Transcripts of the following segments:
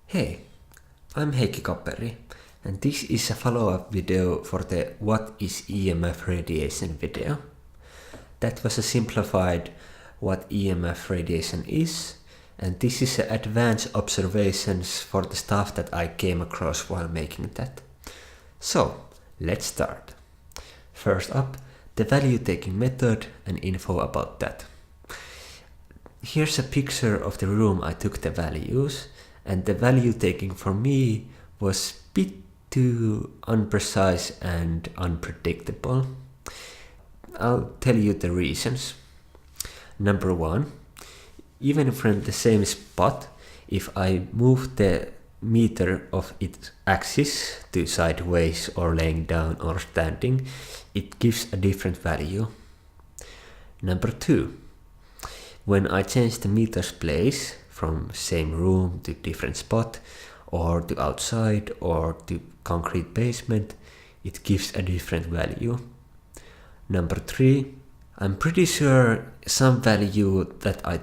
Hey, I'm Heikki Kapperi, and this is a follow-up video for the What is EMF radiation video. That was a simplified what EMF radiation is, and this is advanced observations for the stuff that I came across while making that. So, let's start. First up, the value taking method and info about that. Here's a picture of the room I took the values, and the value taking for me was a bit too imprecise and unpredictable. I'll tell you the reasons. Number one, even from the same spot, if I move the meter of its axis to sideways or laying down or standing, it gives a different value. Number two, when I change the meter's place from same room to different spot or to outside or to concrete basement, it gives a different value. Number three, I'm pretty sure some value that I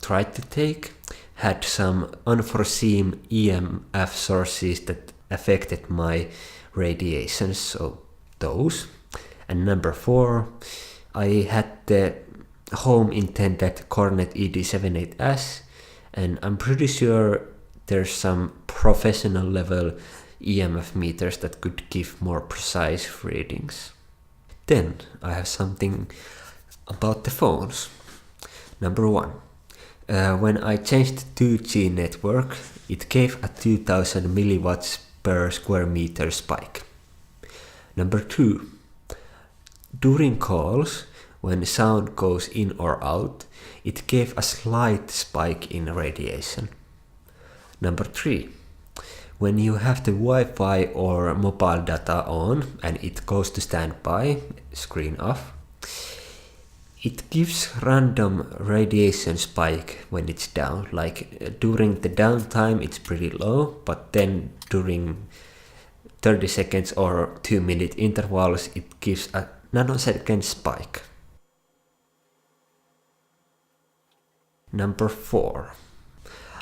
tried to take had some unforeseen EMF sources that affected my radiations, so those. And number four, I had the home intended Cornet ED78S, and I'm pretty sure there's some professional level EMF meters that could give more precise readings. Then I have something about the phones. Number one, when I changed the 2G network, it gave a 2000 milliwatts per square meter spike. Number two, during calls, when sound goes in or out, it gave a slight spike in radiation. Number three, when you have the Wi-Fi or mobile data on and it goes to standby, screen off, it gives random radiation spike when it's down. Like during the downtime it's pretty low, but then during 30 seconds or 2-minute intervals it gives a nanosecond spike. Number four,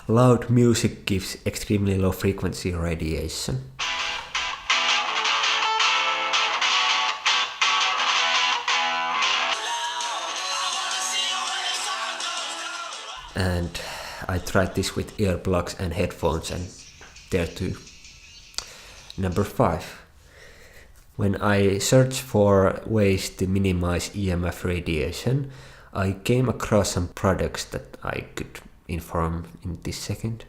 loud music gives extremely low frequency radiation. And I tried this with earplugs and headphones, and there too. Number five, when I searched for ways to minimize EMF radiation, I came across some products that I could inform in this second.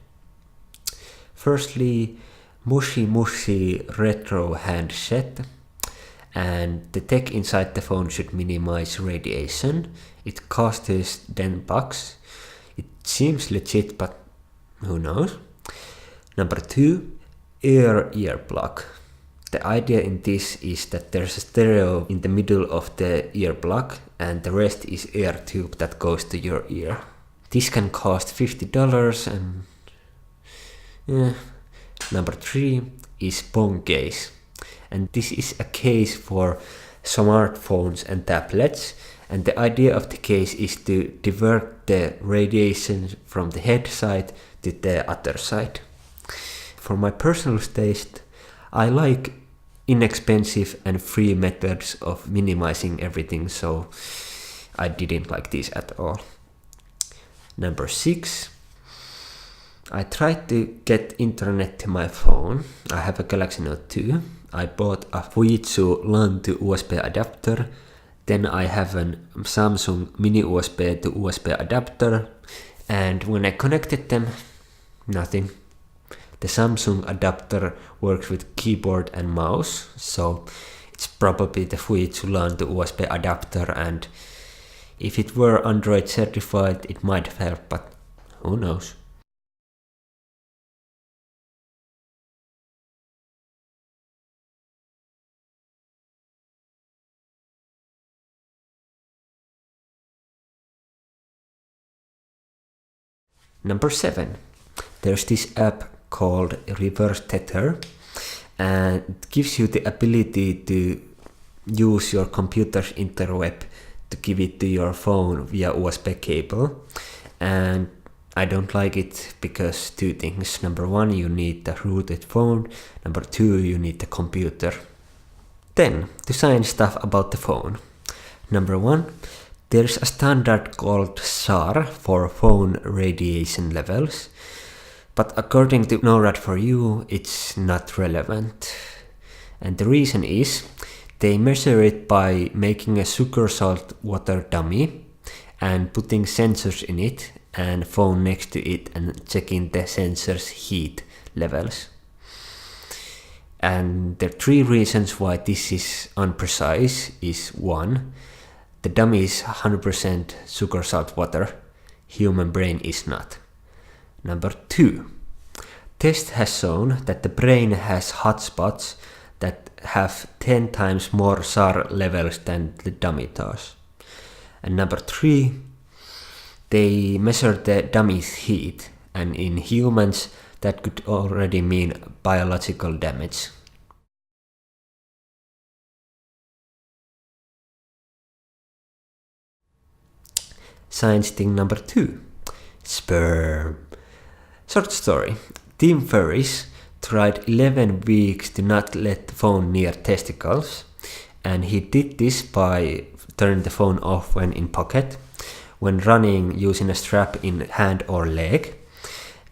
Firstly, Mushy Mushy Retro Handset, and the tech inside the phone should minimize radiation. It costs $10. It seems legit, but who knows? Number two, earplug. The idea in this is that there's a stereo in the middle of the earplug and the rest is air tube that goes to your ear. This can cost $50 and Number three is phone case, and this is a case for smartphones and tablets, and the idea of the case is to divert the radiation from the head side to the other side. For my personal taste, I like inexpensive and free methods of minimizing everything, so I didn't like this at all. Number six, I tried to get internet to my phone. I have a Galaxy Note 2. I bought a Fujitsu LAN to USB adapter. Then I have a Samsung mini USB to USB adapter. And when I connected them, nothing. The Samsung adapter works with keyboard and mouse, so it's probably the Fujitsu LAN to USB adapter, and if it were Android certified it might have helped, but who knows. Number seven, there's this app called Reverse Tether, and it gives you the ability to use your computer's interweb to give it to your phone via USB cable. And I don't like it because two things. Number one, you need the rooted phone. Number two, you need the computer. Then, to science stuff about the phone. Number one, there's a standard called SAR for phone radiation levels. But according to NoRad4U, it's not relevant. And the reason is, they measure it by making a sugar salt water dummy and putting sensors in it and phone next to it and checking the sensor's heat levels. And the three reasons why this is unprecise is: one, the dummy is 100% sugar salt water, human brain is not. Number two, test has shown that the brain has hotspots that have 10 times more SAR levels than the dummy does. And number three, they measure the dummy's heat, and in humans that could already mean biological damage. Science thing number two, sperm. Short story. Tim Ferriss tried 11 weeks to not let the phone near testicles, and he did this by turning the phone off when in pocket, when running using a strap in hand or leg,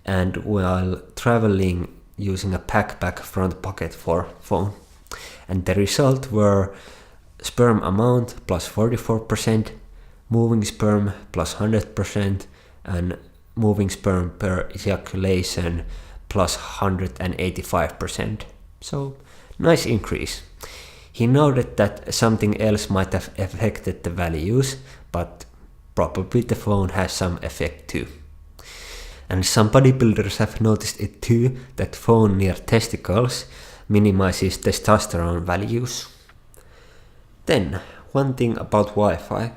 and while traveling using a backpack front pocket for phone. And the result were sperm amount plus 44%, moving sperm plus 100%, and moving sperm per ejaculation plus 185%. So, nice increase. He noted that something else might have affected the values, but probably the phone has some effect too. And some bodybuilders have noticed it too, that phone near testicles minimizes testosterone values. Then, one thing about Wi-Fi.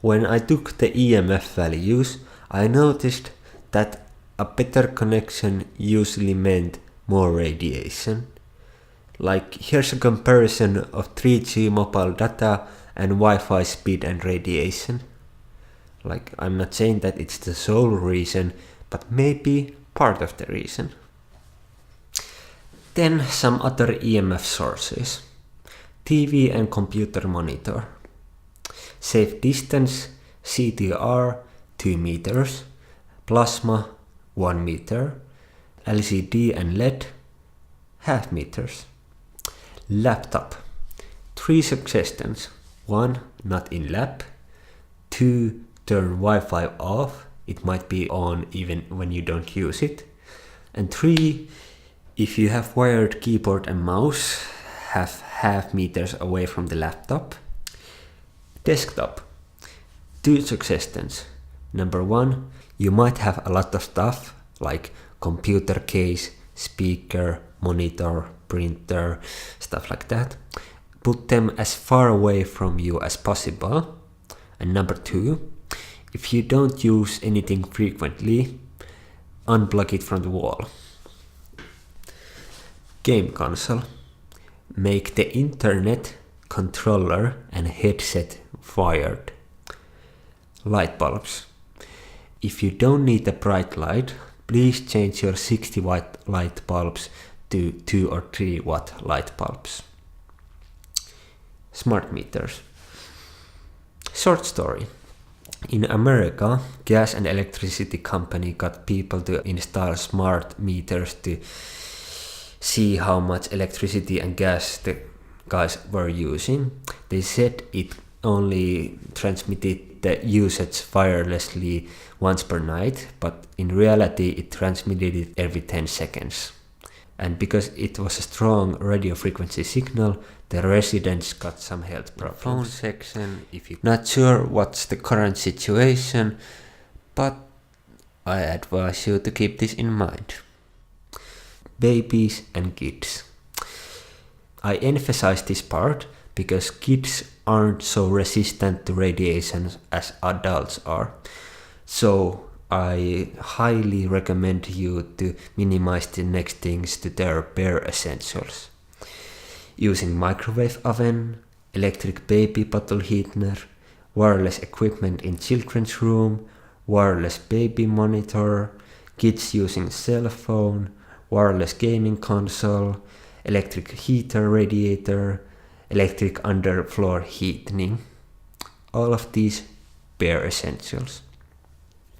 When I took the EMF values, I noticed that a better connection usually meant more radiation. Like, here's a comparison of 3G mobile data and Wi-Fi speed and radiation. Like, I'm not saying that it's the sole reason, but maybe part of the reason. Then some other EMF sources. TV and computer monitor. Safe distance, CTR 2 meters, plasma 1 meter, LCD and LED half meters. Laptop, 3 suggestions. 1, not in lab. 2, turn Wi-Fi off, it might be on even when you don't use it. And 3, if you have wired keyboard and mouse, have half meters away from the laptop. Desktop, 2 suggestions. Number 1, you might have a lot of stuff like computer case, speaker, monitor, printer, stuff like that. Put them as far away from you as possible. And number 2, if you don't use anything frequently, unplug it from the wall. Game console. Make the internet, controller and headset wired. Light bulbs. If you don't need a bright light, please change your 60 watt light bulbs to 2 or 3 watt light bulbs. Smart meters. Short story. In America, gas and electricity company got people to install smart meters to see how much electricity and gas the guys were using. They said it only transmitted the usage wirelessly once per night, but in reality it transmitted it every 10 seconds. And because it was a strong radio frequency signal, the residents got some health problems. Phone section, if you're not sure what's the current situation, but I advise you to keep this in mind. Babies and kids. I emphasize this part because kids aren't so resistant to radiation as adults are. So I highly recommend you to minimize the next things to their bare essentials. Using microwave oven, electric baby bottle heater, wireless equipment in children's room, wireless baby monitor, kids using cell phone, wireless gaming console, electric heater radiator, electric underfloor heating. All of these bare essentials.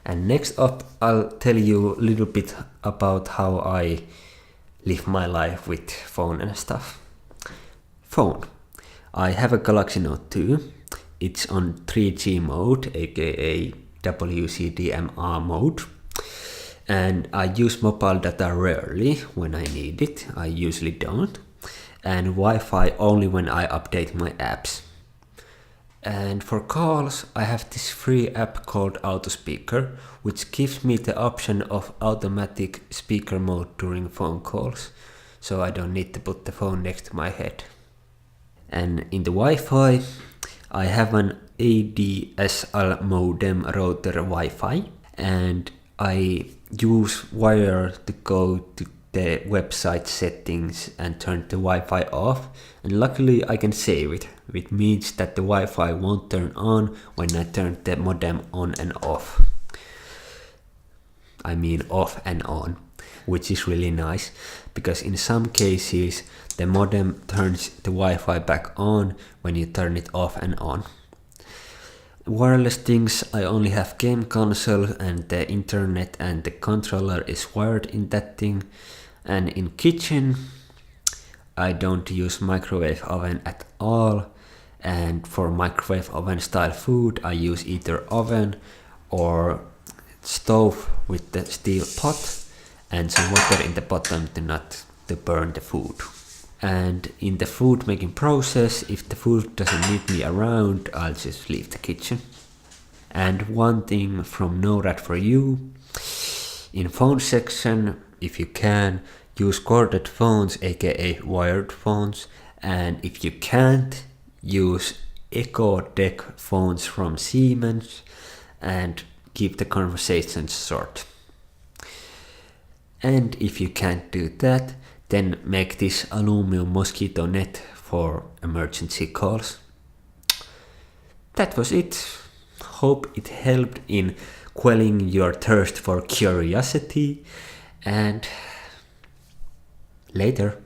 And next up, I'll tell you a little bit about how I live my life with phone and stuff. Phone. I have a Galaxy Note 2. It's on 3G mode, aka WCDMA mode. And I use mobile data rarely when I need it. I usually don't. And Wi-Fi only when I update my apps. And for calls, I have this free app called Autospeaker, which gives me the option of automatic speaker mode during phone calls, so I don't need to put the phone next to my head. And in the Wi-Fi, I have an ADSL modem router Wi-Fi, and I use wire to go to the website settings and turn the Wi-Fi off, and luckily I can save it, which means that the Wi-Fi won't turn on when I turn the modem on and off. I mean off and on, which is really nice, because in some cases the modem turns the Wi-Fi back on when you turn it off and on. Wireless things, I only have game console and the internet, and the controller is wired in that thing. And in kitchen, I don't use microwave oven at all, and for microwave oven style food I use either oven or stove with the steel pot and some water in the bottom to burn the food. And in the food making process, if the food doesn't need me around, I'll just leave the kitchen. And one thing from NoRad4U, in phone section, if you can, use corded phones, aka wired phones, and if you can't, use Echo Deck phones from Siemens and keep the conversations short. And if you can't do that, then make this aluminum mosquito net for emergency calls. That was it. Hope it helped in quelling your thirst for curiosity, and later.